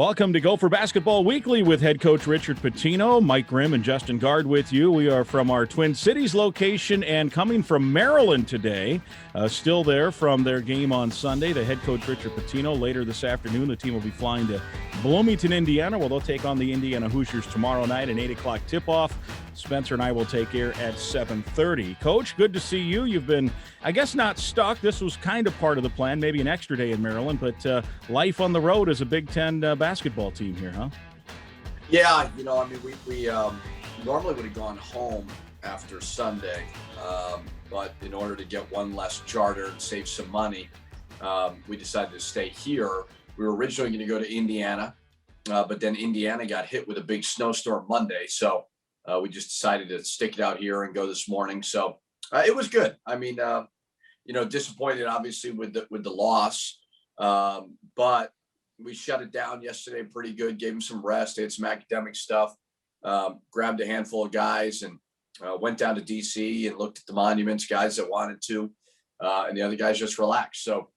Welcome to Gopher Basketball Weekly with head coach Richard Pitino, Mike Grimm, and Justin Gaard with you. We are from our Twin Cities location and coming from Maryland today. Still there from their game on Sunday. The head coach Richard Pitino. Later this afternoon, the team will be flying to Bloomington, Indiana, where they'll take on the Indiana Hoosiers tomorrow night, an 8 o'clock tip-off. Spencer and I will take air at 7:30. Coach, good to see you. You've been, I guess, not stuck. This was kind of part of the plan, maybe an extra day in Maryland, but life on the road as a Big Ten basketball team here, huh? Yeah, we normally would have gone home after Sunday, but in order to get one less charter and save some money, we decided to stay here. We were originally going to go to Indiana, but then Indiana got hit with a big snowstorm Monday, so we just decided to stick it out here and go this morning. So it was good. I mean, disappointed obviously with the loss, but we shut it down yesterday pretty good, gave them some rest. They had some academic stuff, grabbed a handful of guys and went down to DC and looked at the monuments, guys that wanted to, and the other guys just relaxed. So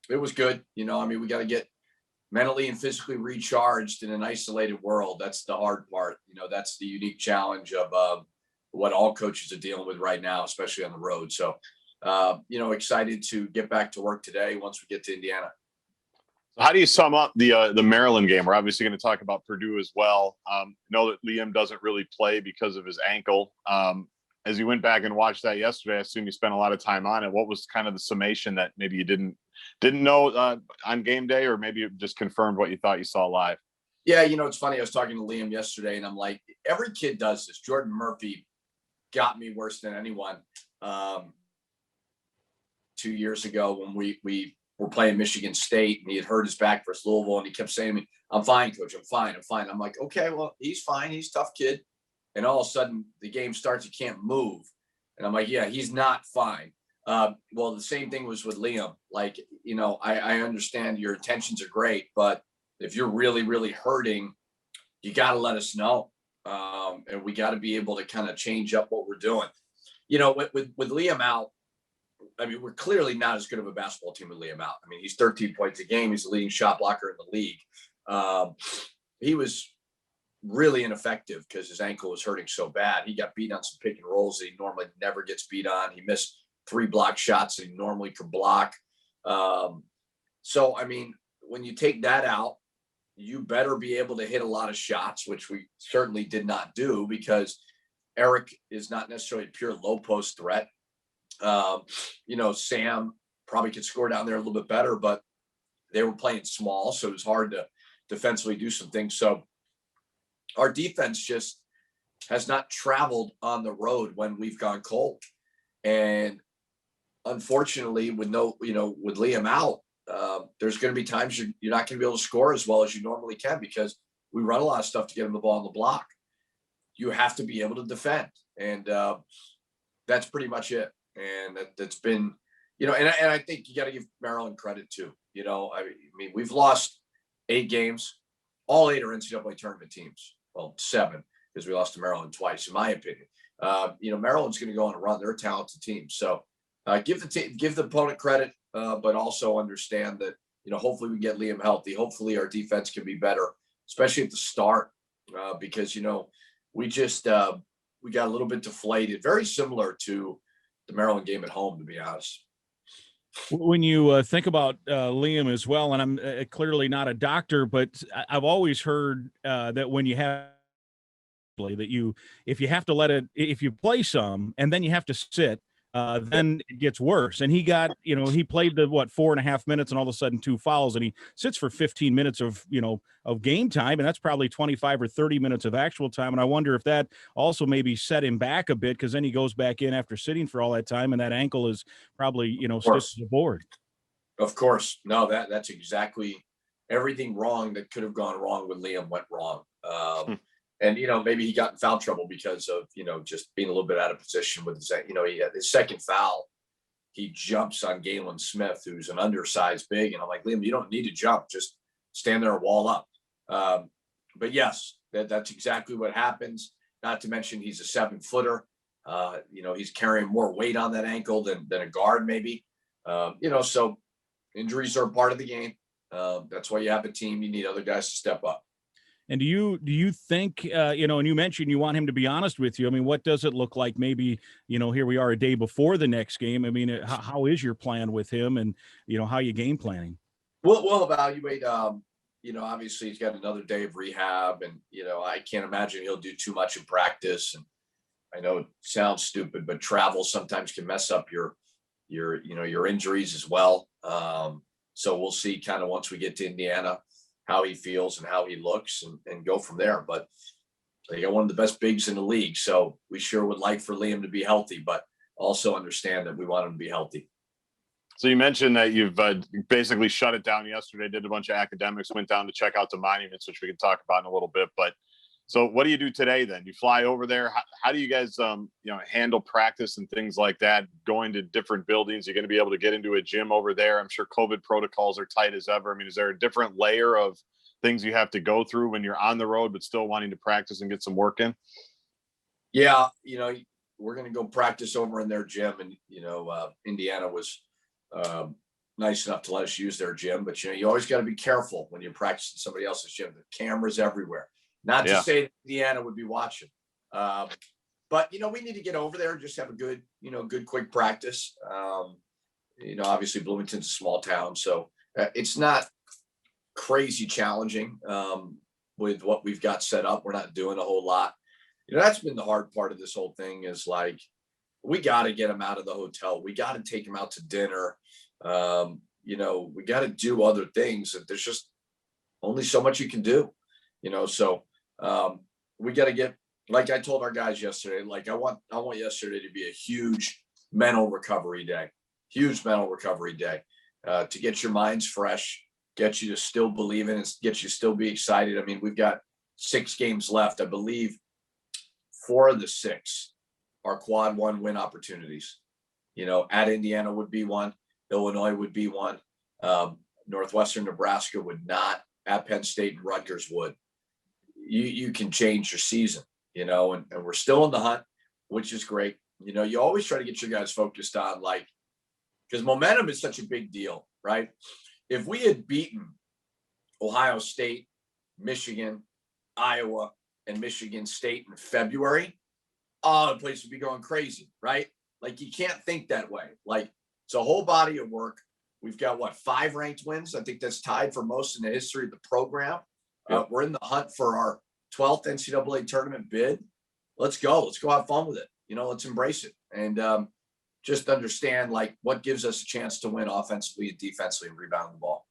it was good. We got to get mentally and physically recharged in an isolated world. That's the hard part. That's the unique challenge of what all coaches are dealing with right now, especially on the road. So, excited to get back to work today once we get to Indiana. How do you sum up the Maryland game? We're obviously going to talk about Purdue as well. Know that Liam doesn't really play because of his ankle. As you went back and watched that yesterday, I assume you spent a lot of time on it. What was kind of the summation that maybe you didn't know on game day, or maybe you just confirmed what you thought you saw live? Yeah, it's funny. I was talking to Liam yesterday, and I'm like, every kid does this. Jordan Murphy got me worse than anyone 2 years ago when we were playing Michigan State, and he had hurt his back versus Louisville, and he kept saying to me, "I'm fine, coach. I'm fine. I'm fine." I'm like, okay, well, he's fine. He's a tough kid. And all of a sudden the game starts, he can't move. And I'm like, yeah, he's not fine. Well, the same thing was with Liam. Like, I understand your intentions are great, but if you're really, really hurting, you got to let us know. And we got to be able to kind of change up what we're doing. With Liam out, we're clearly not as good of a basketball team with Liam out. He's 13 points a game. He's the leading shot blocker in the league. He was really ineffective because his ankle was hurting so bad. He got beat on some pick and rolls that he normally never gets beat on. He missed 3 block shots that he normally could block. When you take that out, you better be able to hit a lot of shots, which we certainly did not do because Eric is not necessarily a pure low post threat. Sam probably could score down there a little bit better, but they were playing small, so it was hard to defensively do some things. So our defense just has not traveled on the road when we've gone cold. And unfortunately, with Liam out, there's going to be times you're not going to be able to score as well as you normally can because we run a lot of stuff to get him the ball on the block. You have to be able to defend. And that's pretty much it. And that's been, and I think you got to give Maryland credit too. We've lost 8 games. All 8 are NCAA tournament teams. Well, 7 because we lost to Maryland twice, in my opinion. Maryland's going to go on a run. They're a talented team. So give the opponent credit, but also understand that, hopefully we get Liam healthy. Hopefully our defense can be better, especially at the start, because, we just we got a little bit deflated, very similar to the Maryland game at home, to be honest. When you think about Liam as well, and I'm clearly not a doctor, but I've always heard that when you have if you play some and then you have to sit, then it gets worse. And he got, he played the 4.5 minutes and all of a sudden 2 fouls, and he sits for 15 minutes of game time. And that's probably 25 or 30 minutes of actual time. And I wonder if that also maybe set him back a bit, because then he goes back in after sitting for all that time, and that ankle is probably, stiff to the board. Of course. No, that's exactly everything wrong that could have gone wrong with Liam went wrong. And, maybe he got in foul trouble because of, just being a little bit out of position with his, he had his second foul. He jumps on Galen Smith, who's an undersized big. And I'm like, Liam, you don't need to jump. Just stand there and wall up. But yes, that's exactly what happens. Not to mention he's a 7-footer. He's carrying more weight on that ankle than a guard maybe. So injuries are part of the game. That's why you have a team. You need other guys to step up. And do you think, and you mentioned you want him to be honest with you. I mean, what does it look like? Maybe, here we are a day before the next game. I mean, how is your plan with him, and, how are you game planning? We'll evaluate. Obviously he's got another day of rehab, and, I can't imagine he'll do too much in practice. And I know it sounds stupid, but travel sometimes can mess up your injuries as well. So we'll see kind of once we get to Indiana, how he feels and how he looks, and go from there. But they got one of the best bigs in the league. So we sure would like for Liam to be healthy, but also understand that we want him to be healthy. So you mentioned that you've basically shut it down yesterday, did a bunch of academics, went down to check out the monuments, which we can talk about in a little bit. But so what do you do today then? You fly over there. How do you guys, handle practice and things like that, going to different buildings? You're going to be able to get into a gym over there. I'm sure COVID protocols are tight as ever. I mean, is there a different layer of things you have to go through when you're on the road, but still wanting to practice and get some work in? Yeah. We're going to go practice over in their gym, and, Indiana was nice enough to let us use their gym, but, you always got to be careful when you're practicing somebody else's gym. The cameras everywhere. Not to say that Indiana would be watching, but, we need to get over there and just have a good, good quick practice. Obviously Bloomington's a small town, so it's not crazy challenging with what we've got set up. We're not doing a whole lot. That's been the hard part of this whole thing, is like, we got to get them out of the hotel. We got to take them out to dinner. We got to do other things. And there's just only so much you can do, so we got to get, like I told our guys yesterday, like I want yesterday to be a huge mental recovery day, to get your minds fresh, get you to still believe in it, get you to still be excited. I mean, we've got 6 games left. I believe 4 of the 6 are quad 1 win opportunities. At Indiana would be one, Illinois would be one, Northwestern Nebraska would not, at Penn State and Rutgers would. You can change your season, and we're still in the hunt, which is great. You always try to get your guys focused on, like, because momentum is such a big deal, right? If we had beaten Ohio State, Michigan, Iowa, and Michigan State in February, the place would be going crazy, right? Like, you can't think that way. Like, it's a whole body of work. We've got 5 ranked wins. I think that's tied for most in the history of the program. We're in the hunt for our 12th NCAA tournament bid. Let's go. Let's go have fun with it. Let's embrace it. And just understand, like, what gives us a chance to win offensively and defensively and rebound the ball.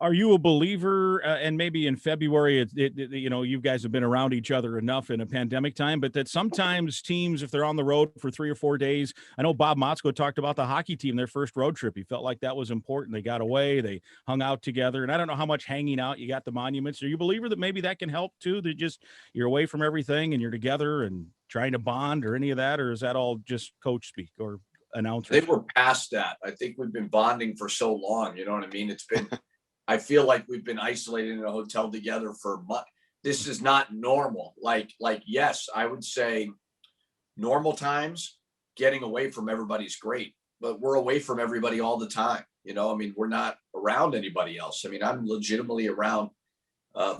Are you a believer, and maybe in February, you guys have been around each other enough in a pandemic time, but that sometimes teams, if they're on the road for 3 or 4 days, I know Bob Motzko talked about the hockey team, their first road trip. He felt like that was important. They got away, they hung out together, and I don't know how much hanging out you got the monuments. Are you a believer that maybe that can help too, that just you're away from everything and you're together and trying to bond or any of that, or is that all just coach speak or announcer? I think we're past that. I think we've been bonding for so long. You know what I mean? It's been I feel like we've been isolated in a hotel together for months. This is not normal. Like, yes, I would say normal times, getting away from everybody's great, but we're away from everybody all the time. I mean, we're not around anybody else. I mean, I'm legitimately around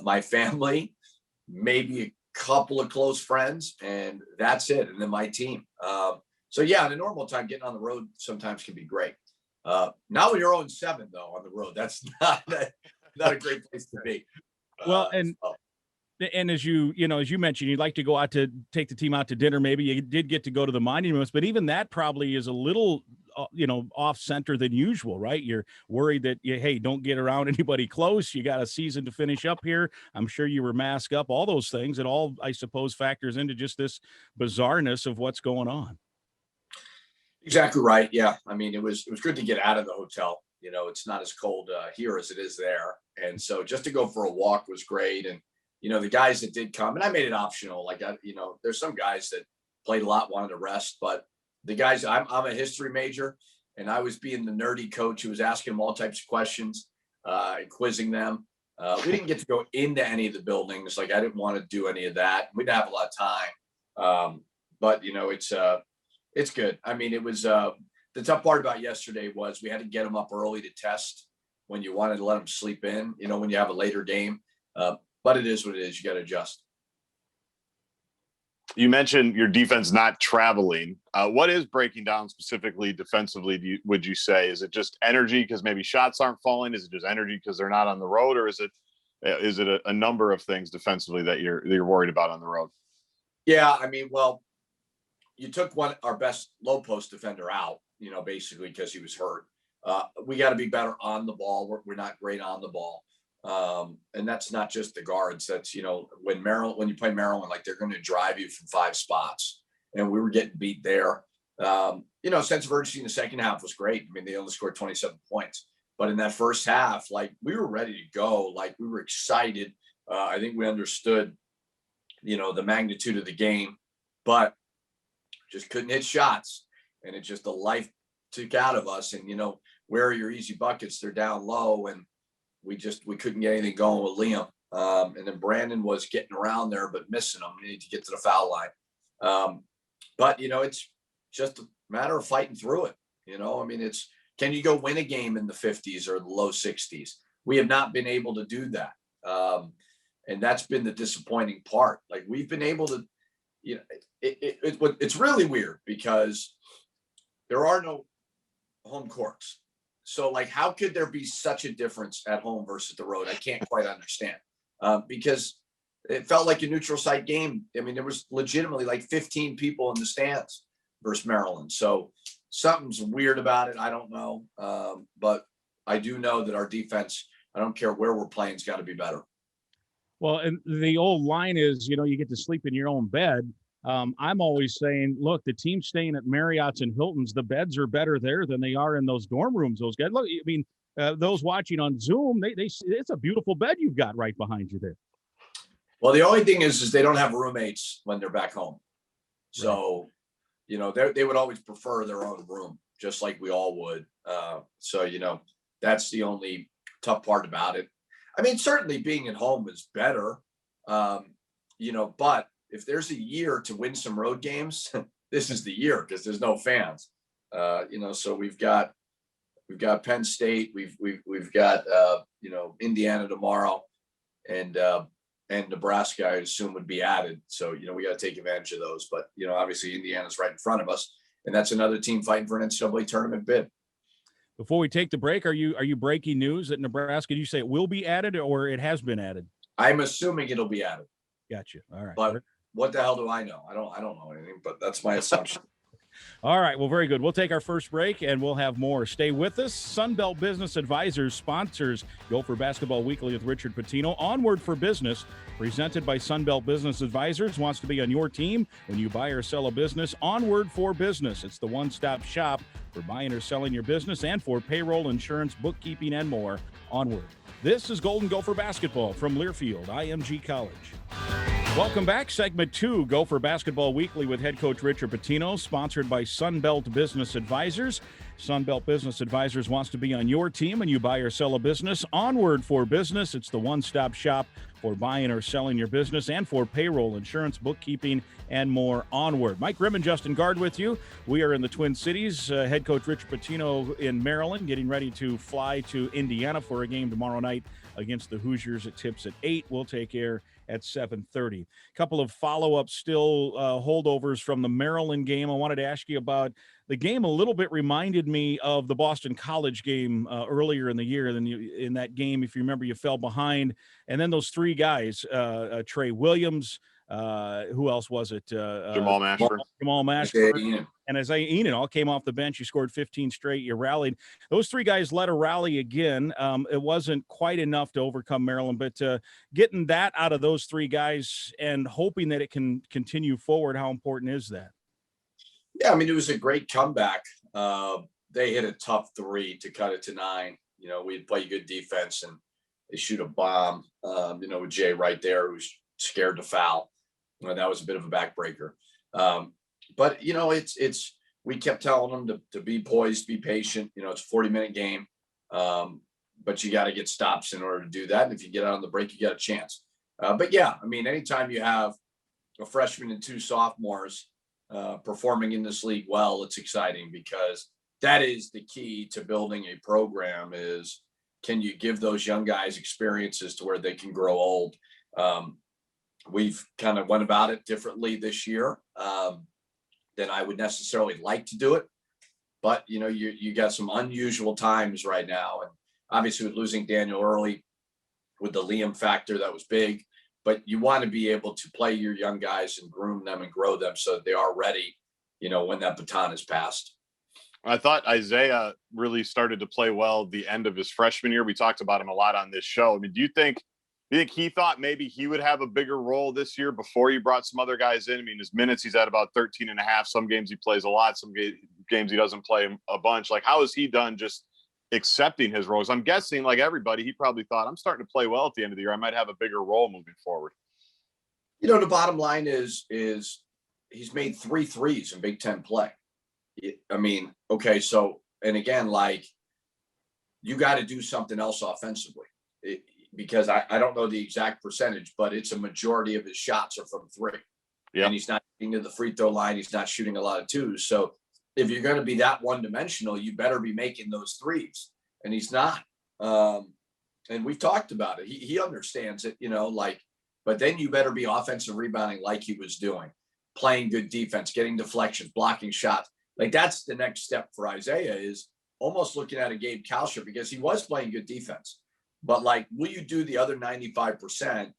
my family, maybe a couple of close friends, and that's it. And then my team. So yeah, in a normal time, getting on the road sometimes can be great. Now when you're 0-7 though on the road, that's not a great place to be. Well, and as you mentioned, you'd like to go out to take the team out to dinner. Maybe you did get to go to the monuments, but even that probably is a little, off center than usual, right? You're worried that hey, don't get around anybody close. You got a season to finish up here. I'm sure you were masked up, all those things. It all, I suppose, factors into just this bizarreness of what's going on. Exactly right. Yeah. I mean, it was good to get out of the hotel. It's not as cold here as it is there. And so just to go for a walk was great. And, the guys that did come, and I made it optional. Like, there's some guys that played a lot, wanted to rest, but the guys, I'm a history major, and I was being the nerdy coach who was asking them all types of questions, and quizzing them. We didn't get to go into any of the buildings. Like, I didn't want to do any of that. We didn't have a lot of time. But it's good. I mean, it was the tough part about yesterday was we had to get them up early to test. when you wanted to let them sleep in, when you have a later game. But it is what it is. You got to adjust. You mentioned your defense not traveling. What is breaking down specifically defensively, would you say? Is it just energy because maybe shots aren't falling? Is it just energy because they're not on the road? Or is it a number of things defensively that you're worried about on the road? Yeah, well, you took our best low post defender out, basically because he was hurt. We got to be better on the ball. We're not great on the ball. And that's not just the guards. That's, when you play Maryland, like they're going to drive you from 5 spots, and we were getting beat there. Sense of urgency in the second half was great. They only scored 27 points, but in that first half, like we were ready to go. Like we were excited. I think we understood, the magnitude of the game, but just couldn't hit shots. And it just, the life took out of us. And, where are your easy buckets? They're down low. And we couldn't get anything going with Liam. And then Brandon was getting around there, but missing them. We need to get to the foul line. But, it's just a matter of fighting through it. It's, can you go win a game in the 50s or the low 60s? We have not been able to do that. And that's been the disappointing part. Like we've been able to, it's really weird because there are no home courts. So like, how could there be such a difference at home versus the road? I can't quite understand because it felt like a neutral site game. There was legitimately like 15 people in the stands versus Maryland. So something's weird about it. I don't know. But I do know that our defense, I don't care where we're playing, it's got to be better. Well, and the old line is, you get to sleep in your own bed. I'm always saying, look, the team staying at Marriott's and Hilton's, the beds are better there than they are in those dorm rooms. Those guys, look, those watching on Zoom, it's a beautiful bed you've got right behind you there. Well, the only thing is they don't have roommates when they're back home. So, they would always prefer their own room, just like we all would. So, that's the only tough part about it. Certainly being at home is better, but if there's a year to win some road games, this is the year because there's no fans. So we've got Penn State, we've got Indiana tomorrow, and Nebraska I assume would be added. So we got to take advantage of those. But obviously Indiana's right in front of us, and that's another team fighting for an NCAA tournament bid. Before we take the break, are you breaking news that Nebraska? Did you say it will be added or it has been added? I'm assuming it'll be added. Gotcha. All right. But what the hell do I know? I don't know anything, but that's my assumption. All right. Well, very good. We'll take our first break and we'll have more. Stay with us. Sunbelt Business Advisors sponsors Gopher Basketball Weekly with Richard Pitino. Onward for Business, presented by Sunbelt Business Advisors, wants to be on your team when you buy or sell a business. Onward for Business. It's the one-stop shop for buying or selling your business and for payroll, insurance, bookkeeping, and more. Onward. This is Golden Gopher Basketball from Learfield, IMG College. Welcome back. Segment 2, Gopher Basketball Weekly with head coach Richard Pitino, sponsored by Sunbelt Business Advisors. Sunbelt Business Advisors wants to be on your team when you buy or sell a business. Onward for Business. It's the one-stop shop for buying or selling your business and for payroll, insurance, bookkeeping, and more. Onward. Mike Grimm and Justin Gaard with you. We are in the Twin Cities. Head coach Richard Pitino in Maryland, getting ready to fly to Indiana for a game tomorrow night against the Hoosiers. It tips at 8. We'll take air at 7:30. A couple of follow-up still holdovers from the Maryland game. I wanted to ask you about the game. A little bit reminded me of the Boston College game earlier in the year. Then in that game, if you remember, you fell behind. And then those 3 guys, Trey Williams, who else was it? Jamal Mashburn. Jamal Mashburn. And Isaiah Enan all came off the bench. You scored 15 straight. You rallied. Those 3 guys led a rally again. It wasn't quite enough to overcome Maryland, but getting that out of those 3 guys and hoping that it can continue forward, how important is that? Yeah, it was a great comeback. They hit a tough 3 to cut it to 9. We'd play good defense and they shoot a bomb, with Jay right there who's scared to foul. That was a bit of a backbreaker. But we kept telling them to be poised, be patient. It's a 40-minute game, but you got to get stops in order to do that. And if you get out on the break, you got a chance. But yeah, anytime you have a freshman and 2 sophomores performing in this league well, it's exciting because that is the key to building a program is can you give those young guys experiences to where they can grow old? We've kind of went about it differently this year than I would necessarily like to do it. But, you know, you got some unusual times right now. And obviously with losing Daniel early with the Liam factor, that was big. But you want to be able to play your young guys and groom them and grow them so that they are ready, you know, when that baton is passed. I thought Isaiah really started to play well the end of his freshman year. We talked about him a lot on this show. I mean, do you think he thought maybe he would have a bigger role this year before he brought some other guys in? I mean, his minutes, he's at about 13 and a half. Some games he plays a lot. Some games he doesn't play a bunch. Like, how has he done just accepting his roles? I'm guessing, like everybody, he probably thought, I'm starting to play well at the end of the year. I might have a bigger role moving forward. You know, the bottom line is he's made 3 threes in Big Ten play. I mean, okay, so, and again, like, you got to do something else offensively because I don't know the exact percentage, but it's a majority of his shots are from 3. Yeah. And he's not getting to the free throw line. He's not shooting a lot of 2s. So if you're going to be that one-dimensional, you better be making those 3s. And he's not. And we've talked about it. He understands it, you know, like, but then you better be offensive rebounding like he was doing, playing good defense, getting deflections, blocking shots. Like, that's the next step for Isaiah, is almost looking at a Gabe Kalsher, because he was playing good defense. But, like, will you do the other 95%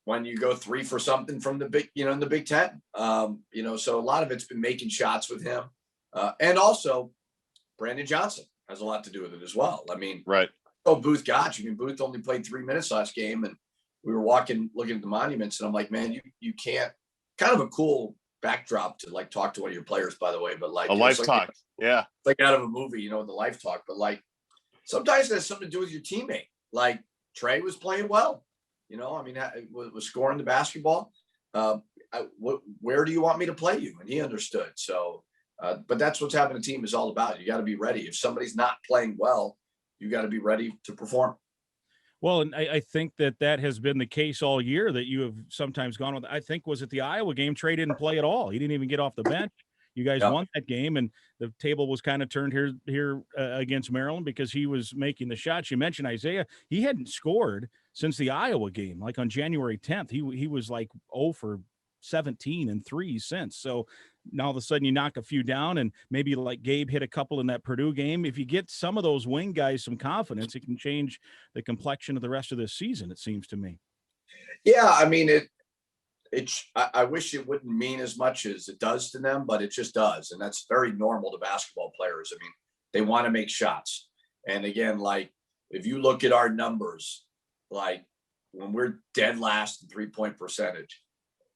when you go 3 for something from the big, you know, in the Big Ten? You know, so a lot of it's been making shots with him. And also Brandon Johnson has a lot to do with it as well. I mean, right. Oh, Booth got you. I mean, Booth only played 3 minutes last game, and we were looking at the monuments, and I'm like, man, you can't. Kind of a cool backdrop to, like, talk to one of your players, by the way, but like a life talk. Yeah. Like out of a movie, you know, the life talk, but like sometimes it has something to do with your teammate. Like Trey was playing well, you know, I mean, was scoring the basketball. Where do you want me to play you? And he understood. So, but that's what's having a team is all about. You got to be ready. If somebody's not playing well, you got to be ready to perform. Well, and I think that has been the case all year, that you have sometimes gone with. I think, was it the Iowa game? Trey didn't play at all. He didn't even get off the bench. You guys won that game, and the table was kind of turned here against Maryland because he was making the shots. You mentioned Isaiah. He hadn't scored since the Iowa game, like on January 10th. He was like 0 for 17 and 3 since. So now all of a sudden you knock a few down, and maybe like Gabe hit a couple in that Purdue game. If you get some of those wing guys some confidence, it can change the complexion of the rest of this season, it seems to me. Yeah, I mean, I wish it wouldn't mean as much as it does to them, but it just does. And that's very normal to basketball players. I mean, they want to make shots. And again, like, if you look at our numbers, like when we're dead last in 3-point percentage,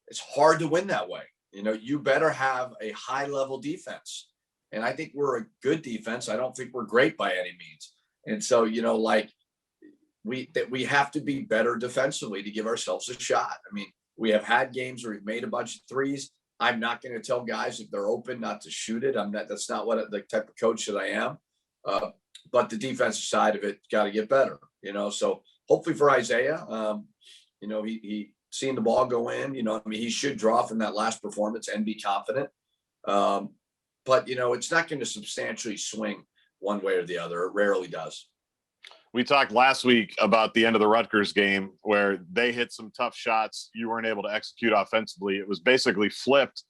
it's hard to win that way. You know, you better have a high level defense. And I think we're a good defense. I don't think we're great by any means. And so, you know, like we have to be better defensively to give ourselves a shot. I mean, we have had games where we've made a bunch of threes. I'm not going to tell guys if they're open not to shoot it. That's not the type of coach that I am. But the defensive side of it got to get better, you know? So hopefully for Isaiah, you know, he seeing the ball go in, you know, I mean, he should draw from that last performance and be confident. But, you know, it's not going to substantially swing one way or the other. It rarely does. We talked last week about the end of the Rutgers game where they hit some tough shots. You weren't able to execute offensively. It was basically flipped.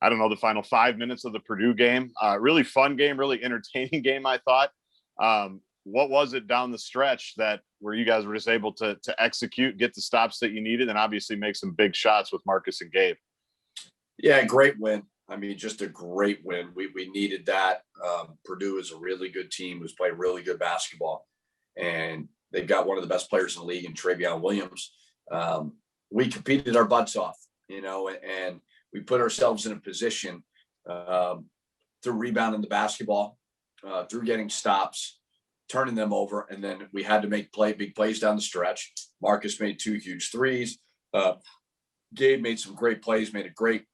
I don't know, the final 5 minutes of the Purdue game. Really fun game, really entertaining game, I thought. What was it down the stretch that where you guys were just able to execute, get the stops that you needed, and obviously make some big shots with Marcus and Gabe? Yeah, great win. I mean, just a great win. We needed that. Purdue is a really good team who's played really good basketball. And they've got one of the best players in the league in Travion Williams. We competed our butts off, you know, and we put ourselves in a position through rebounding the basketball, through getting stops, turning them over. And then we had to make big plays down the stretch. Marcus made 2 huge threes. Gabe made some great plays, made a great,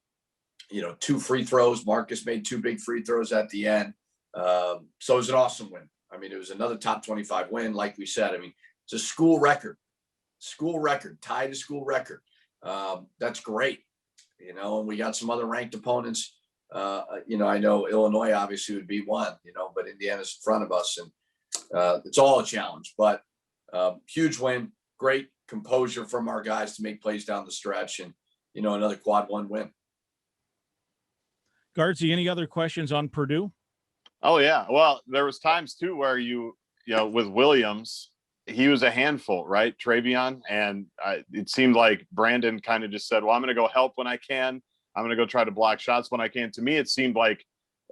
you know, 2 free throws. Marcus made 2 big free throws at the end. So it was an awesome win. I mean, it was another top 25 win. Like we said, I mean, it's a school record, tied to school record. That's great. You know, and we got some other ranked opponents. You know, I know Illinois obviously would be one, you know, but Indiana's in front of us. And it's all a challenge, but huge win, great composure from our guys to make plays down the stretch, and, another quad one win. Guardsy, any other questions on Purdue? Oh yeah. Well, there was times too where with Williams, he was a handful, right? Travion. And it seemed like Brandon kind of just said, well, I'm going to go help when I can. I'm going to go try to block shots when I can. To me, it seemed like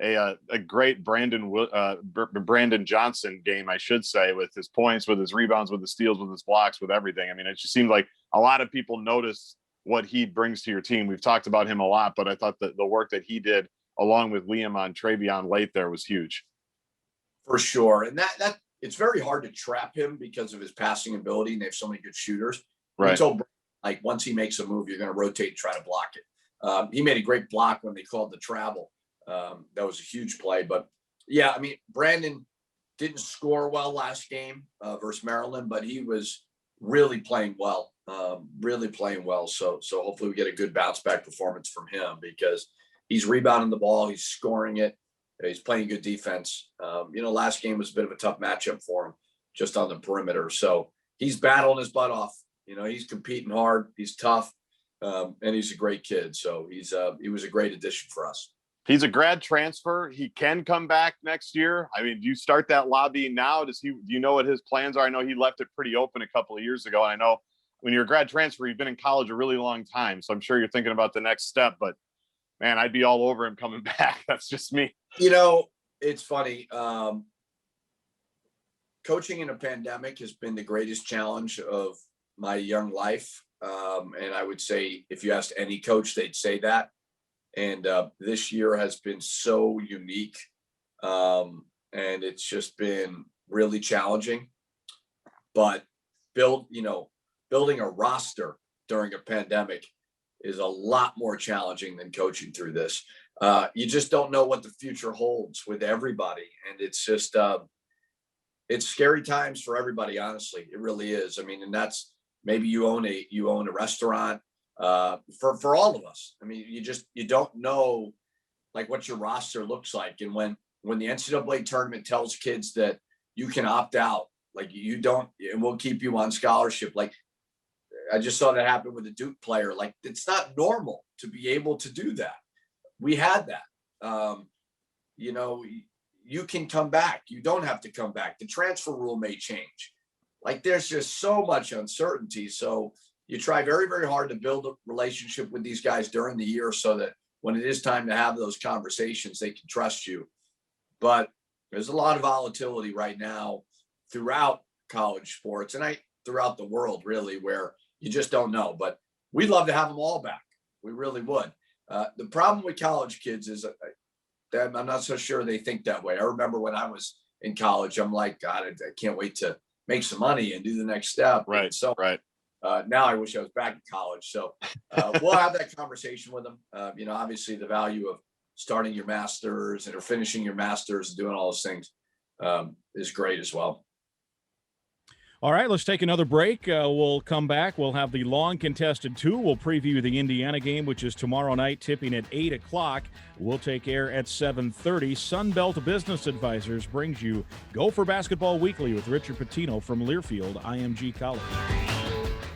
a great Brandon Johnson game, I should say, with his points, with his rebounds, with his steals, with his blocks, with everything. I mean, it just seemed like a lot of people noticed what he brings to your team. We've talked about him a lot, but I thought that the work that he did along with Liam on Travion late there was huge. For sure. And that it's very hard to trap him because of his passing ability, and they have so many good shooters. Right. So, like, once he makes a move, you're going to rotate and try to block it. He made a great block when they called the travel. That was a huge play. But, yeah, I mean, Brandon didn't score well last game versus Maryland, but he was really playing well, So hopefully we get a good bounce-back performance from him, because he's rebounding the ball, he's scoring it, he's playing good defense. Last game was a bit of a tough matchup for him just on the perimeter. So he's battling his butt off. He's competing hard, he's tough, and he's a great kid. So he was a great addition for us. He's a grad transfer. He can come back next year. I mean, do you start that lobbying now? Do you know what his plans are? I know he left it pretty open a couple of years ago. And I know when you're a grad transfer, you've been in college a really long time. So I'm sure you're thinking about the next step, but man, I'd be all over him coming back. That's just me. It's funny. Coaching in a pandemic has been the greatest challenge of my young life. And I would say if you asked any coach, they'd say that. And this year has been so unique. And it's just been really challenging. But building a roster during a pandemic is a lot more challenging than coaching through this. You just don't know what the future holds with everybody. And it's just, it's scary times for everybody. Honestly, it really is. I mean, and that's, maybe you own a restaurant, for all of us. I mean, you don't know like what your roster looks like. And when the NCAA tournament tells kids that you can opt out, like you don't, and we'll keep you on scholarship. Like, I just saw that happen with a Duke player. Like, it's not normal to be able to do that. We had that. You can come back. You don't have to come back. The transfer rule may change. Like, there's just so much uncertainty. So you try very, very hard to build a relationship with these guys during the year so that when it is time to have those conversations, they can trust you. But there's a lot of volatility right now throughout college sports and throughout the world, really, where you just don't know. But we'd love to have them all back. We really would. The problem with college kids is that I'm not so sure they think that way. I remember when I was in college, I'm like, God, I can't wait to make some money and do the next step. Right. So right. Now I wish I was back in college. So we'll have that conversation with them. Obviously the value of starting your masters or finishing your masters and doing all those things is great as well. All right, let's take another break. We'll come back. We'll have the long contested 2. We'll preview the Indiana game, which is tomorrow night, tipping at 8 o'clock. We'll take air at 7:30. Sunbelt Business Advisors brings you Gopher Basketball Weekly with Richard Pitino from Learfield IMG College.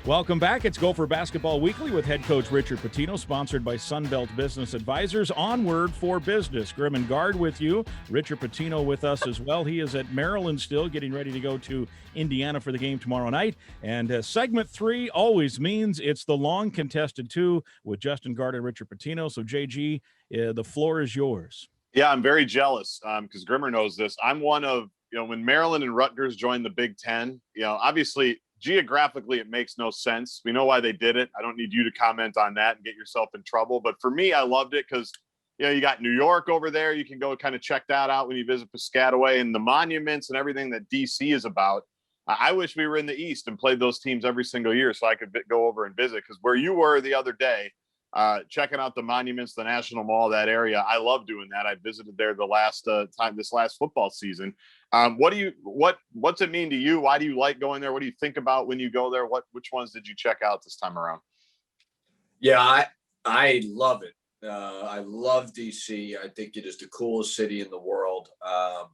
Welcome back. It's Gopher Basketball Weekly with head coach Richard Pitino, sponsored by Sunbelt Business Advisors. Onward for business. Grimm and Gaard with you. Richard Pitino with us as well. He is at Maryland still, getting ready to go to Indiana for the game tomorrow night. And segment 3 always means it's the long contested 2 with Justin Gaard and Richard Pitino. So, JG, the floor is yours. Yeah, I'm very jealous because Grimmer knows this. I'm one of, when Maryland and Rutgers joined the Big Ten, obviously – geographically, it makes no sense. We know why they did it. I don't need you to comment on that and get yourself in trouble. But for me, I loved it because, you got New York over there. You can go kind of check that out when you visit Piscataway and the monuments and everything that DC is about. I wish we were in the East and played those teams every single year so I could go over and visit. Because where you were the other day, checking out the monuments, the National Mall, that area, I love doing that. I visited there the last time this last football season. What's it mean to you? Why do you like going there? What do you think about when you go there? Which ones did you check out this time around? Yeah, I love it. I love DC. I think it is the coolest city in the world. I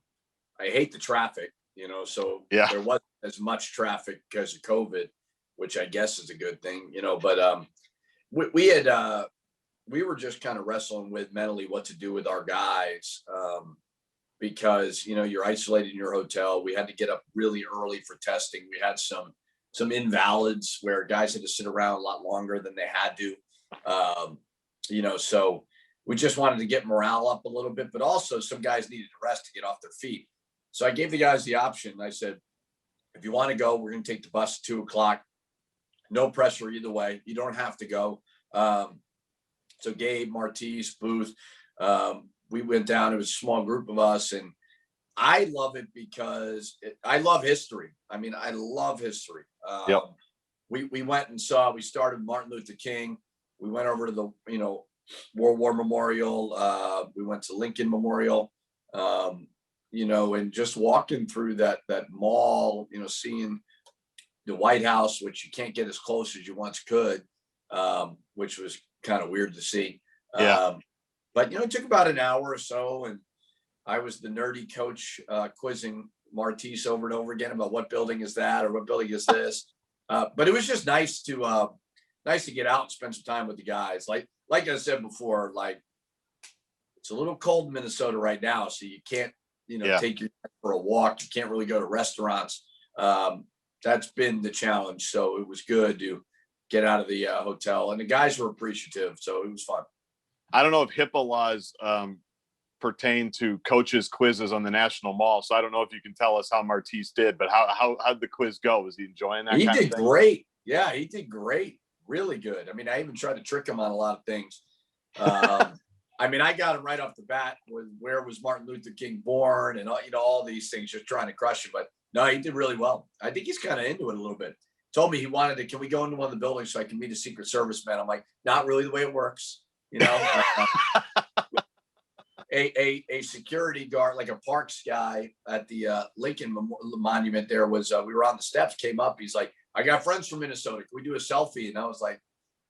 hate the traffic. so Yeah. there wasn't as much traffic because of COVID, which I guess is a good thing, but we were just kind of wrestling with mentally what to do with our guys, because, you're isolated in your hotel. We had to get up really early for testing. We had some invalids where guys had to sit around a lot longer than they had to, so we just wanted to get morale up a little bit, but also some guys needed to rest to get off their feet. So I gave the guys the option. I said, if you want to go, we're going to take the bus at 2:00. No pressure either way. You don't have to go. So Gabe, Martise, Booth, we went down. It was a small group of us, and I love it because I love history. I mean, I love history. Yep. We went and we started Martin Luther King. We went over to the, World War Memorial. We went to Lincoln Memorial, and just walking through that mall, seeing the White House, which you can't get as close as you once could, which was kind of weird to see. Yeah. But, it took about an hour or so, and I was the nerdy coach quizzing Martise over and over again about what building is that or what building is this. But it was just nice to get out and spend some time with the guys. Like I said before, it's a little cold in Minnesota right now, so you can't, take your for a walk. You can't really go to restaurants. That's been the challenge. So it was good to get out of the hotel, and the guys were appreciative. So it was fun. I don't know if HIPAA laws pertain to coaches' quizzes on the National Mall. So I don't know if you can tell us how Martise did, but how'd the quiz go? Was he enjoying that? He did great. Yeah, he did great. Really good. I mean, I even tried to trick him on a lot of things. I mean, I got him right off the bat with where was Martin Luther King born and all these things, just trying to crush him. But no, he did really well. I think he's kind of into it a little bit. Told me he wanted to, can we go into one of the buildings so I can meet a Secret Service man? I'm like, not really the way it works. A security guard, like a parks guy at the Lincoln Monument there was, we were on the steps, came up. He's like, I got friends from Minnesota. Can we do a selfie? And I was like,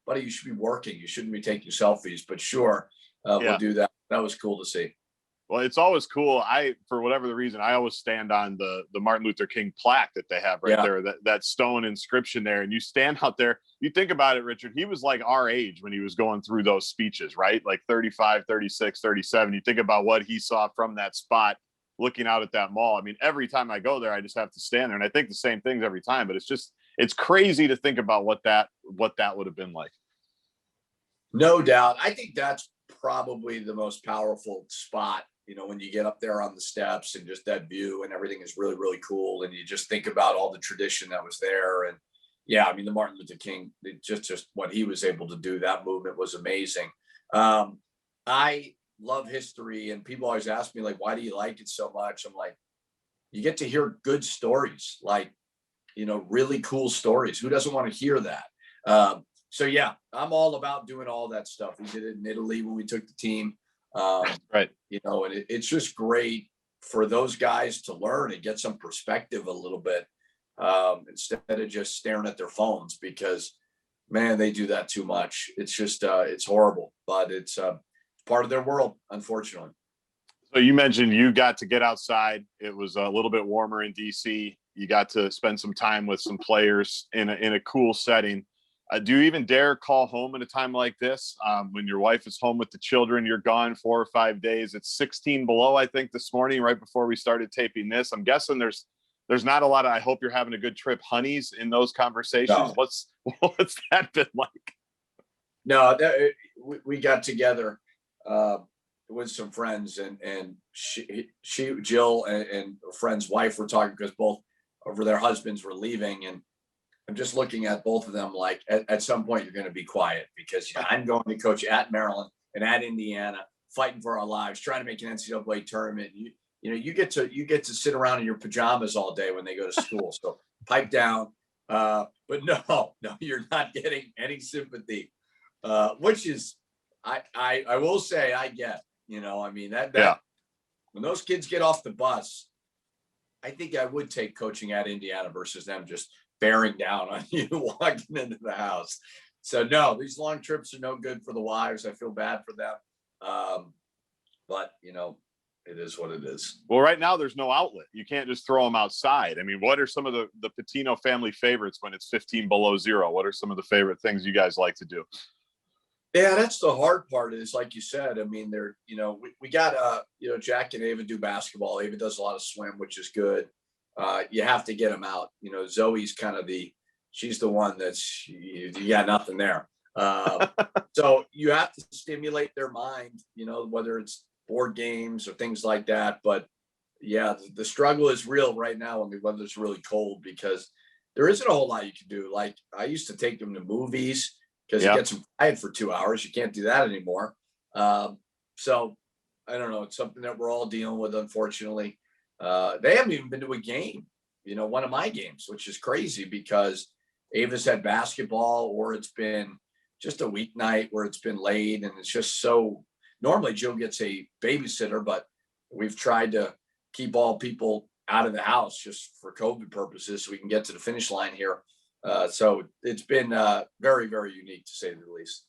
buddy, you should be working. You shouldn't be taking selfies, but sure. We'll do that. That was cool to see. Well, it's always cool. For whatever the reason, I always stand on the Martin Luther King plaque that they have there, that stone inscription there. And you stand out there, you think about it, Richard, he was like our age when he was going through those speeches, right? Like 35, 36, 37. You think about what he saw from that spot, looking out at that mall. I mean, every time I go there, I just have to stand there. And I think the same things every time, but it's crazy to think about what that would have been like. No doubt. I think that's probably the most powerful spot, when you get up there on the steps and just that view and everything is really, really cool. And you just think about all the tradition that was there. And yeah, I mean, the Martin Luther King, just what he was able to do, that movement was amazing. I love history, and people always ask me, like, why do you like it so much? I'm like, you get to hear good stories, like, really cool stories. Who doesn't want to hear that? So yeah, I'm all about doing all that stuff. We did it in Italy when we took the team. Right. And it's just great for those guys to learn and get some perspective a little bit, instead of just staring at their phones, because man, they do that too much. It's just, it's horrible, but it's part of their world, unfortunately. So you mentioned you got to get outside. It was a little bit warmer in DC. You got to spend some time with some players in a cool setting. Do you even dare call home at a time like this? When your wife is home with the children, you're gone 4 or 5 days. It's 16 below, I think, this morning, right before we started taping this. I'm guessing there's not a lot of, I hope you're having a good trip, honeys, in those conversations. No. What's that been like? No, we got together with some friends, and she Jill, and a friend's wife were talking, because both of their husbands were leaving, and I'm just looking at both of them like, at some point you're going to be quiet, because I'm going to coach at Maryland and at Indiana, fighting for our lives, trying to make an NCAA tournament. You get to sit around in your pajamas all day when they go to school. So pipe down. But no, you're not getting any sympathy, which is, I will say, I get, I mean, that when those kids get off the bus, I think I would take coaching at Indiana versus them just bearing down on you walking into the house. So no, these long trips are no good for the wives. I feel bad for them. But it is what it is. Well, right now there's no outlet. You can't just throw them outside. I mean, what are some of the Pitino family favorites when it's 15 below zero? What are some of the favorite things you guys like to do? Yeah, that's the hard part is, like you said, I mean, we got, Jack and Ava do basketball. Ava does a lot of swim, which is good. You have to get them out. Zoe's kind of she's the one that's, you got nothing there. So you have to stimulate their mind, whether it's board games or things like that. But yeah, the struggle is real right now when the weather's really cold, because there isn't a whole lot you can do. Like, I used to take them to movies because it gets them quiet for 2 hours. You can't do that anymore. So I don't know. It's something that we're all dealing with, unfortunately. They haven't even been to a game, one of my games, which is crazy because Ava's had basketball, or it's been just a weeknight where it's been late. And it's just so, normally Joe gets a babysitter, but we've tried to keep all people out of the house just for COVID purposes so we can get to the finish line here. So it's been very, very unique, to say the least.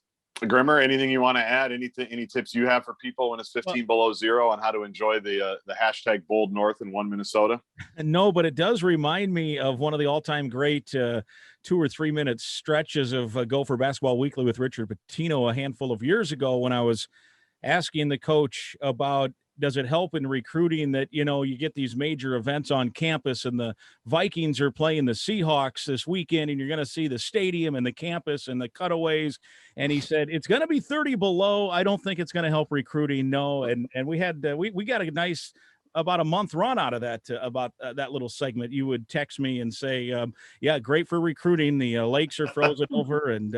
Grimmer, anything you want to add? Any tips you have for people when it's 15 below zero on how to enjoy the hashtag Bold North in one Minnesota? No, but it does remind me of one of the all-time great 2 or 3 minute stretches of Gopher Basketball Weekly with Richard Pitino a handful of years ago, when I was asking the coach about, does it help in recruiting that, you get these major events on campus and the Vikings are playing the Seahawks this weekend and you're going to see the stadium and the campus and the cutaways. And he said, it's going to be 30 below. I don't think it's going to help recruiting. No. And we had, we got a nice, about a month run out of that, about that little segment. You would text me and say, yeah, great for recruiting. The lakes are frozen over. And,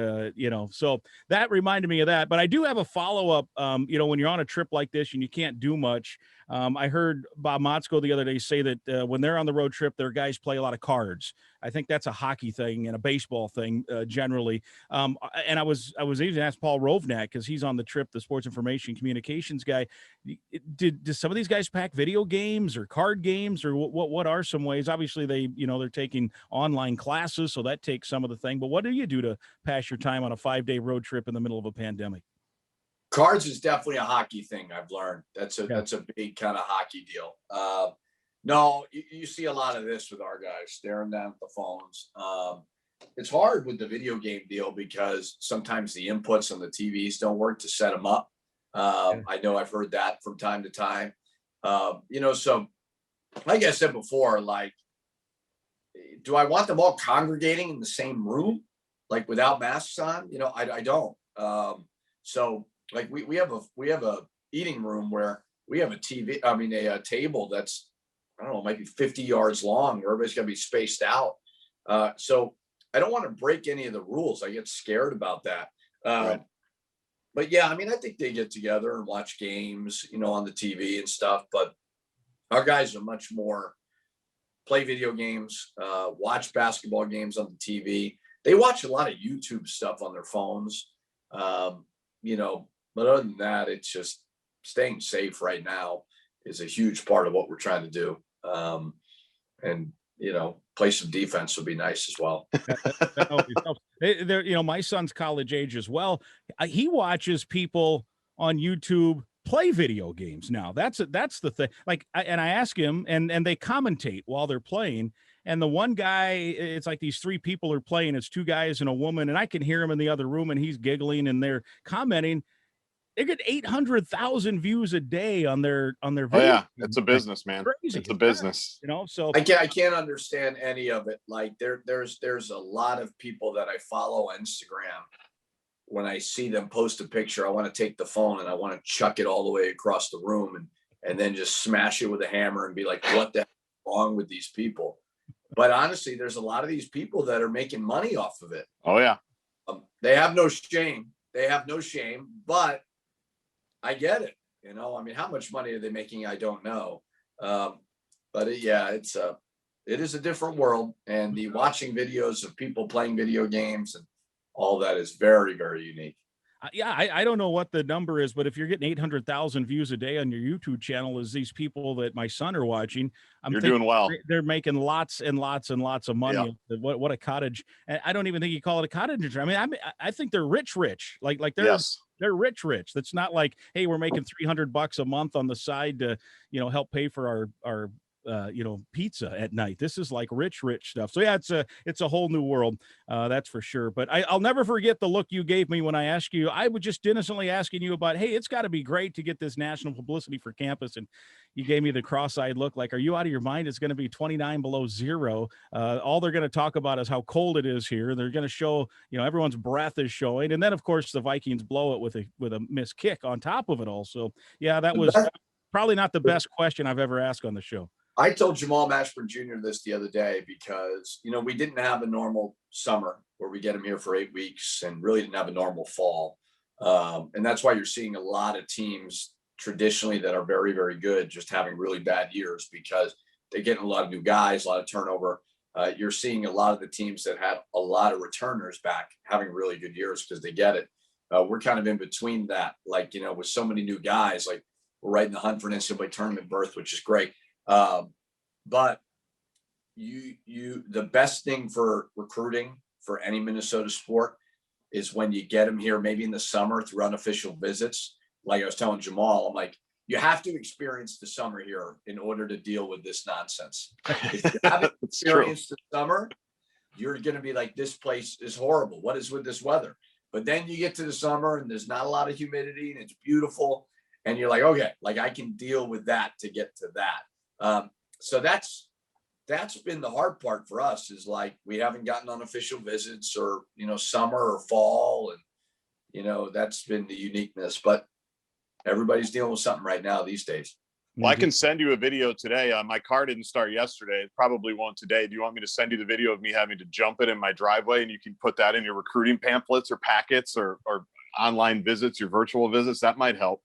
so that reminded me of that. But I do have a follow-up, when you're on a trip like this and you can't do much. I heard Bob Motzko the other day say that when they're on the road trip, their guys play a lot of cards. I think that's a hockey thing and a baseball thing generally. And I was even asked Paul Rovnak, because he's on the trip, the sports information communications guy. Did some of these guys pack video games or card games, or what are some ways? Obviously they're taking online classes, so that takes some of the thing. But what do you do to pass your time on a 5-day road trip in the middle of a pandemic? Cards is definitely a hockey thing, I've learned. That's a big kind of hockey deal. No, you see a lot of this with our guys staring down at the phones. It's hard with the video game deal because sometimes the inputs on the TVs don't work to set them up. I know I've heard that from time to time. So like I said before, like, do I want them all congregating in the same room, like without masks on? I don't. So like we have a eating room where we have a table that's, I don't know, might be 50 yards long, where everybody's got to be spaced out. So I don't want to break any of the rules. I get scared about that. Right. But yeah, I think they get together and watch games, on the TV and stuff. But our guys are much more play video games, watch basketball games on the TV. They watch a lot of YouTube stuff on their phones, but other than that, it's just staying safe right now is a huge part of what we're trying to do. And play some defense would be nice as well. My son's college age as well. He watches people on YouTube play video games now. That's the thing. Like, I ask him, and they commentate while they're playing. And the one guy, it's like these 3 people are playing. It's 2 guys and a woman, and I can hear him in the other room, and he's giggling, and they're commenting. They get 800,000 views a day on their video. Oh yeah, it's a business, man. Crazy. It's a business. So I can't understand any of it. Like there's a lot of people that I follow on Instagram. When I see them post a picture, I want to take the phone and I want to chuck it all the way across the room and then just smash it with a hammer and be like, what the heck is wrong with these people? But honestly, there's a lot of these people that are making money off of it. Oh yeah. They have no shame. But I get it. How much money are they making? I don't know. But it is a different world, and the watching videos of people playing video games and all that is very, very unique. I don't know what the number is, but if you're getting 800,000 views a day on your YouTube channel, as these people that my son are watching, you're doing well. They're making lots and lots and lots of money. Yeah. What a cottage! And I don't even think you call it a cottage. I think they're rich. Like they're They're rich. That's not like, hey, we're making $300 a month on the side to, help pay for our pizza at night. This is like rich stuff. So yeah, it's a whole new world. That's for sure. But I'll never forget the look you gave me when I asked you. I was just innocently asking you about, hey, it's got to be great to get this national publicity for campus. And you gave me the cross-eyed look like, are you out of your mind? It's going to be 29 below zero. All they're going to talk about is how cold it is here. They're going to show, everyone's breath is showing. And then of course the Vikings blow it with a missed kick on top of it all. So yeah, that was probably not the best question I've ever asked on the show. I told Jamal Mashburn Jr. this the other day because, we didn't have a normal summer where we get him here for 8 weeks and really didn't have a normal fall. And that's why you're seeing a lot of teams traditionally that are very, very good just having really bad years because they're getting a lot of new guys, a lot of turnover. You're seeing a lot of the teams that had a lot of returners back having really good years because they get it. We're kind of in between that, like, with so many new guys, like we're right in the hunt for an NCAA tournament berth, which is great. But the best thing for recruiting for any Minnesota sport is when you get them here, maybe in the summer through unofficial visits. Like I was telling Jamal, I'm like, you have to experience the summer here in order to deal with this nonsense. If you haven't experienced the summer, you're going to be like, this place is horrible. What is with this weather? But then you get to the summer and there's not a lot of humidity and it's beautiful. And you're like, okay, like I can deal with that to get to that. So that's been the hard part for us is like, we haven't gotten unofficial visits or, summer or fall. And, that's been the uniqueness, but everybody's dealing with something right now these days. Well, I can send you a video today. My car didn't start yesterday. It probably won't today. Do you want me to send you the video of me having to jump it in my driveway and you can put that in your recruiting pamphlets or packets or online visits, your virtual visits? That might help.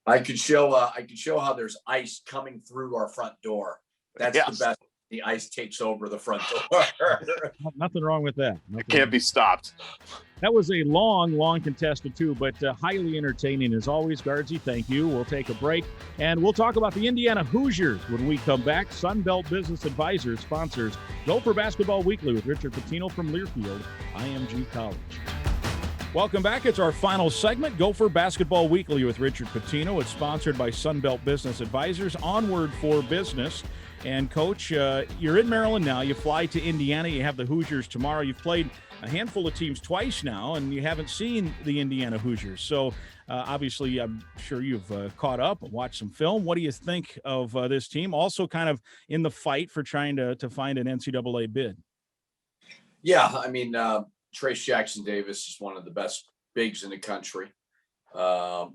I could show how there's ice coming through our front door. That's the best. The ice takes over the front door. Nothing wrong with that. It can't be stopped. That was a long contested too, but highly entertaining as always. Guardsy, thank you. We'll take a break and we'll talk about the Indiana Hoosiers when we come back. Sunbelt Business Advisors sponsors Gopher Basketball Weekly with Richard Pitino from Learfield, IMG College. Welcome back. It's our final segment, Gopher Basketball Weekly with Richard Pitino. It's sponsored by Sunbelt Business Advisors, Onward for Business. And Coach, you're in Maryland now. You fly to Indiana. You have the Hoosiers tomorrow. You've played a handful of teams twice now, and you haven't seen the Indiana Hoosiers. So obviously, I'm sure you've caught up and watched some film. What do you think of this team? Also kind of in the fight for trying to find an NCAA bid. Yeah, I mean, Trace Jackson-Davis is one of the best bigs in the country.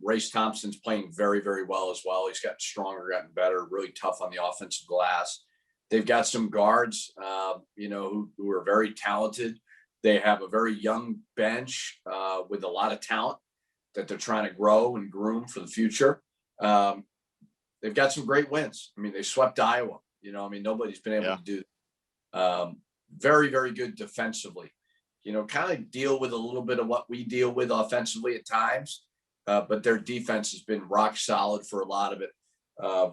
Race Thompson's playing very, very well as well. He's gotten stronger, gotten better, really tough on the offensive glass. They've got some guards, who are very talented. They have a very young bench with a lot of talent that they're trying to grow and groom for the future. They've got some great wins. I mean, they swept Iowa. Nobody's been able to do that. Very, very good defensively. Kind of deal with a little bit of what we deal with offensively at times. But their defense has been rock solid for a lot of it.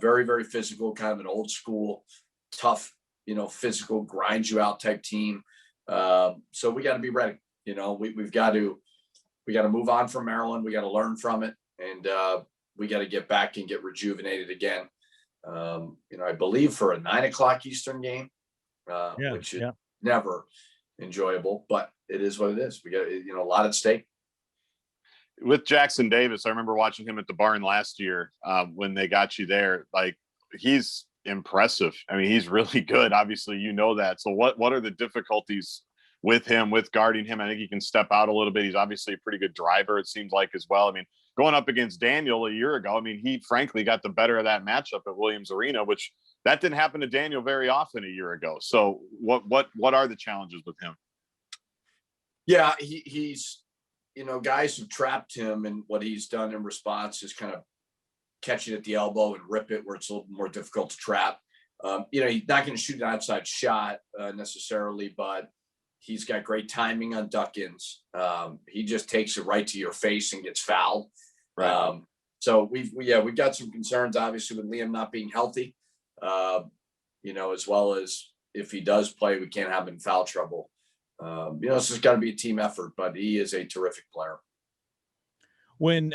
Very, very physical, kind of an old school, tough, physical, grind you out type team. So we got to be ready. We've got to move on from Maryland. We got to learn from it, and we got to get back and get rejuvenated again. I believe for a 9:00 Eastern game, which is never enjoyable, but it is what it is. We got a lot at stake. With Jackson Davis, I remember watching him at the barn last year when they got you there. Like, he's impressive. I mean, he's really good. Obviously, that. So what are the difficulties with him, with guarding him? I think he can step out a little bit. He's obviously a pretty good driver, it seems like, as well. I mean, going up against Daniel a year ago, I mean, he frankly got the better of that matchup at Williams Arena, which that didn't happen to Daniel very often a year ago. So what are the challenges with him? Yeah, he's guys have trapped him, and what he's done in response is kind of catch it at the elbow and rip it where it's a little more difficult to trap. He's not going to shoot an outside shot necessarily, but he's got great timing on duck-ins. He just takes it right to your face and gets fouled. Right. So we've got some concerns, obviously, with Liam not being healthy, as well as if he does play, we can't have him in foul trouble. It's just got to be a team effort, but he is a terrific player. When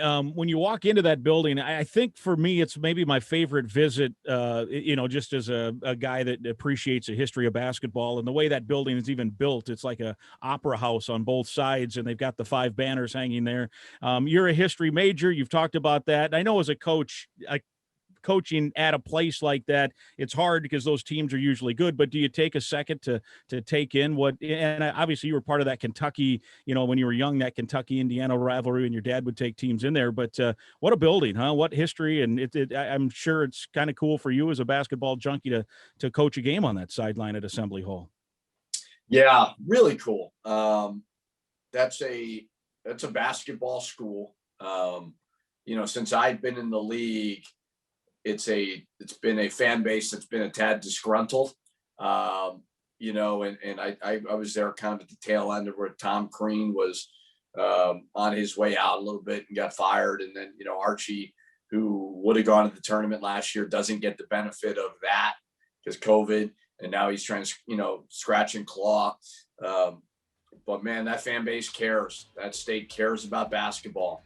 you walk into that building, I think for me, it's maybe my favorite visit, just as a guy that appreciates the history of basketball and the way that building is even built. It's like a opera house on both sides, and they've got the 5 banners hanging there. You're a history major. You've talked about that. I know as a coach, coaching at a place like that, it's hard because those teams are usually good, but do you take a second to take in what, and obviously you were part of that Kentucky, when you were young, that Kentucky Indiana rivalry, and your dad would take teams in there, but what a building, huh? What history. And I'm sure it's kind of cool for you as a basketball junkie to coach a game on that sideline at Assembly Hall. Yeah, really cool. That's a basketball school. Since I've been in the league, it's been a fan base that's been a tad disgruntled, and I was there kind of at the tail end of where Tom Crean was on his way out a little bit and got fired. And then, Archie, who would have gone to the tournament last year, doesn't get the benefit of that because COVID, and now he's trying to, scratch and claw. But man, that fan base cares. That state cares about basketball.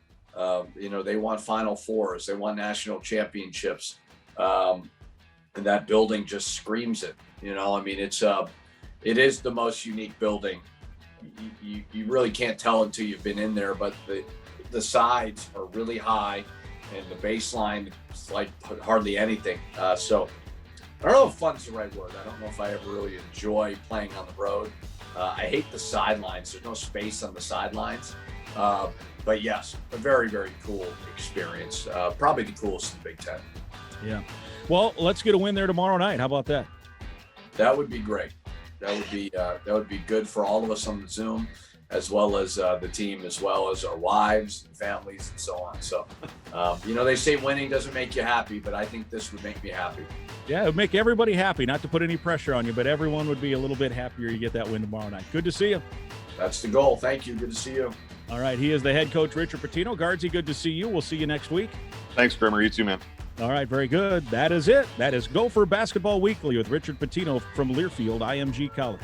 They want Final Fours, they want national championships, and that building just screams it. It is the most unique building. You really can't tell until you've been in there, but the sides are really high, and the baseline is like hardly anything. So I don't know if fun's the right word. I don't know if I ever really enjoy playing on the road. I hate the sidelines. There's no space on the sidelines. But yes, a very, very cool experience. Probably the coolest in the Big Ten. Yeah. Well, let's get a win there tomorrow night. How about that? That would be great. That would be good for all of us on the Zoom, as well as the team, as well as our wives and families and so on. So, they say winning doesn't make you happy, but I think this would make me happy. Yeah, it would make everybody happy. Not to put any pressure on you, but everyone would be a little bit happier you get that win tomorrow night. Good to see you. That's the goal. Thank you. Good to see you. All right. He is the head coach, Richard Pitino. Guardsy, good to see you. We'll see you next week. Thanks, Grimmer. You too, man. All right. Very good. That is it. That is Gopher Basketball Weekly with Richard Pitino from Learfield IMG College.